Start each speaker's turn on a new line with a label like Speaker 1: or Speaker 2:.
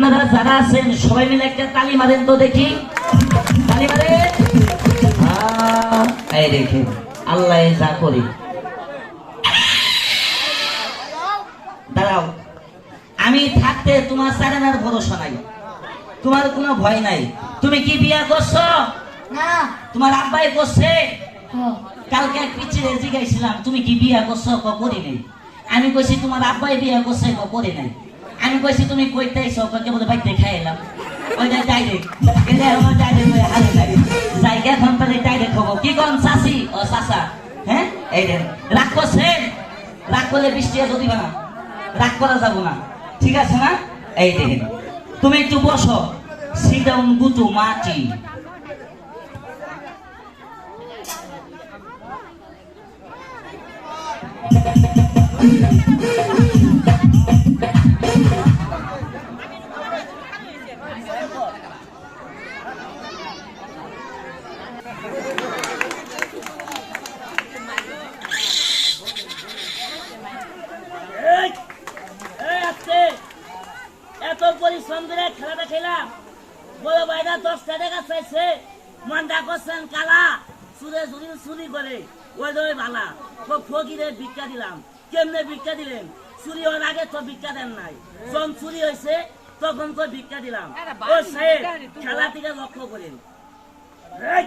Speaker 1: আপনারা যারা আছেন সবাই মিলে একটা তালি মারেন তো দেখি, তালি মারেন। এই দেখেন আল্লাহ যা করি। দাঁড়াও, আমি থাকতে তোমার সারেনার ভরসা নাই, তোমার কোনো ভয় নাই। তুমি কি বিয়া করছো?
Speaker 2: না।
Speaker 1: তোমার আব্বাই করছে? কালকে এক পিছিয়ে জিজ্ঞাসিলাম তুমি কি বিয়া করছো? করি নাই। আমি কইছি তোমার আব্বাই বিয়া করছে? করি নাই। আমি কইছি তুমি কইতে আইছো? কে বলে বাইতে খাই এলাম। ওইটা ডাইরেক্ট এলে আমার ডাইরেক্ট হয়ে হারে নাই জায়গা এখন তাহলে ডাইরেক্ট হবো। কি কোন চাচি? ও চাচা, হ্যাঁ এই দেন রাগ করছেন? রাগ করলে বৃষ্টি যদি না, রাগ করা যাবো না, ঠিক আছে না? এই দেখেন তুমি একটু বসো, সিট ডাউন গুতু মাটি। এত পরিশ্রম করে খেলাটা খেলাম, বড় ভাইরা 10 টাকা চাইছে, মনটা করছেন কালা, সুরে চুরি করে ওই ভালা ফকিরে ভিক্ষা দিলাম। কেমনে ভিক্ষা দিলেন? চুরি হওয়ার আগে তো ভিক্ষা দেন নাই, যখন চুরি হয়েছে তখন তো ভিক্ষা দিলাম। ও সাহেব খেলা থেকে লক্ষ্য করেন। এই